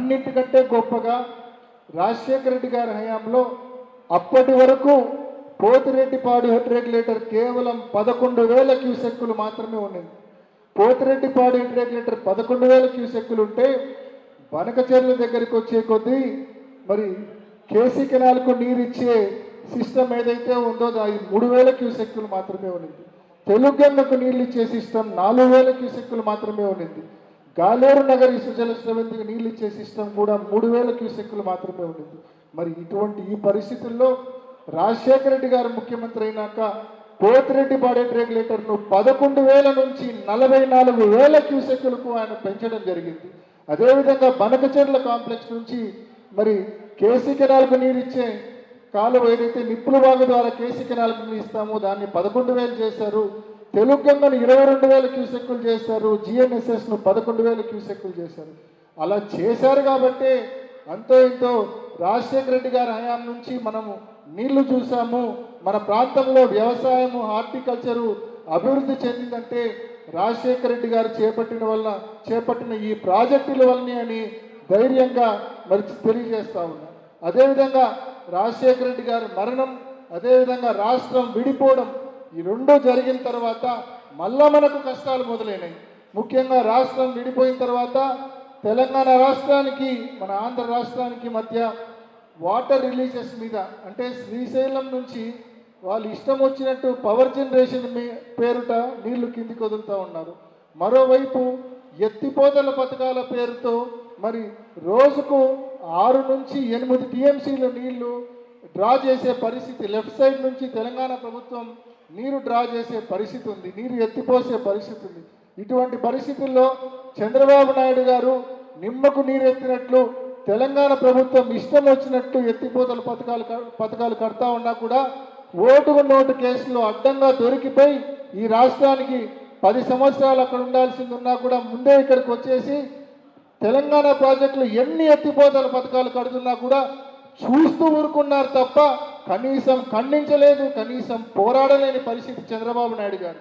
అన్నిటికంటే గొప్పగా రాజశేఖర రెడ్డి గారి హయాంలో అప్పటి వరకు పోతిరెడ్డిపాడు హెడ్ రెగ్యులేటర్ కేవలం 11,000 క్యూసెక్కులు మాత్రమే ఉండింది. పోతిరెడ్డిపాడు హెడ్ రెగ్యులేటర్ 11,000 క్యూసెక్కులు ఉంటే బనకచెర్ల దగ్గరికి వచ్చే కొద్దీ మరి కేసీ కెనాల్కు నీరు ఇచ్చే సిస్టమ్ ఏదైతే ఉందో అది 3,000 క్యూసెక్కులు మాత్రమే ఉండింది. తెలుగన్నకు నీళ్ళు ఇచ్చే సిస్టమ్ 4,000 క్యూసెక్కులు మాత్రమే ఉండింది. గాలేరు నగరి సుజల స్రవంతికి నీళ్ళు ఇచ్చే సిస్టమ్ కూడా 3,000 క్యూసెక్కులు మాత్రమే ఉండింది. మరి ఇటువంటి ఈ పరిస్థితుల్లో రాజశేఖర రెడ్డి గారు ముఖ్యమంత్రి అయినాక పోతిరెడ్డిపాడు రెగ్యులేటర్ను 11,000 నుంచి 44,000 క్యూసెక్కులకు ఆయన పెంచడం జరిగింది. అదేవిధంగా బనకచెర్ల కాంప్లెక్స్ నుంచి మరి కేసీ కెనాల్కు నీరు ఇచ్చే కాలువ ఏదైతే నిప్పుల వాగు ద్వారా కేసీ కెనాల్కు నీరు ఇస్తామో దాన్ని 11,000 చేశారు. తెలుగంగను 22,000 క్యూసెక్కులు చేశారు. జిఎన్ఎస్ఎస్ను 11,000 క్యూసెక్కులు చేశారు. అలా చేశారు కాబట్టే అంతో ఇంతో రాజశేఖర రెడ్డి గారి హయాం నుంచి మనము నీళ్లు చూసాము. మన ప్రాంతంలో వ్యవసాయము హార్టికల్చరు అభివృద్ధి చెందిందంటే రాజశేఖర రెడ్డి గారు చేపట్టిన ఈ ప్రాజెక్టుల వల్లనే అని ధైర్యంగా మరి తెలియజేస్తా ఉన్నా. అదేవిధంగా రాజశేఖర రెడ్డి గారి మరణం, అదేవిధంగా రాష్ట్రం విడిపోవడం ఈ రెండు జరిగిన తర్వాత మళ్ళా మనకు కష్టాలు మొదలైనాయి. ముఖ్యంగా రాష్ట్రం విడిపోయిన తర్వాత తెలంగాణ రాష్ట్రానికి మన ఆంధ్ర రాష్ట్రానికి మధ్య వాటర్ రిలీజెస్ మీద అంటే శ్రీశైలం నుంచి వాళ్ళు ఇష్టం వచ్చినట్టు పవర్ జనరేషన్ పేరుట నీళ్లు కిందికి వదులుతూ ఉన్నారు. మరోవైపు ఎత్తిపోతల పథకాల పేరుతో మరి రోజుకు 6 నుంచి 8 టీఎంసీల నీళ్లు డ్రా చేసే పరిస్థితి, లెఫ్ట్ సైడ్ నుంచి తెలంగాణ ప్రభుత్వం నీరు డ్రా చేసే పరిస్థితి ఉంది, నీరు ఎత్తిపోసే పరిస్థితి ఉంది. ఇటువంటి పరిస్థితుల్లో చంద్రబాబు నాయుడు గారు నిమ్మకు నీరు ఎత్తినట్లు తెలంగాణ ప్రభుత్వం ఇష్టం వచ్చినట్టు ఎత్తిపోతల పథకాలు కడతా ఉన్నా కూడా ఓటుకు నోటు కేసులో అడ్డంగా దొరికిపోయి ఈ రాష్ట్రానికి 10 సంవత్సరాలు అక్కడ ఉండాల్సింది ఉన్నా కూడా ముందే ఇక్కడికి వచ్చేసి తెలంగాణ ప్రాజెక్టులు ఎన్ని ఎత్తిపోతల పథకాలు కడుతున్నా కూడా చూస్తూ ఊరుకున్నారు తప్ప కనీసం ఖండించలేదు, కనీసం పోరాడలేని పరిస్థితి చంద్రబాబు నాయుడు గారు.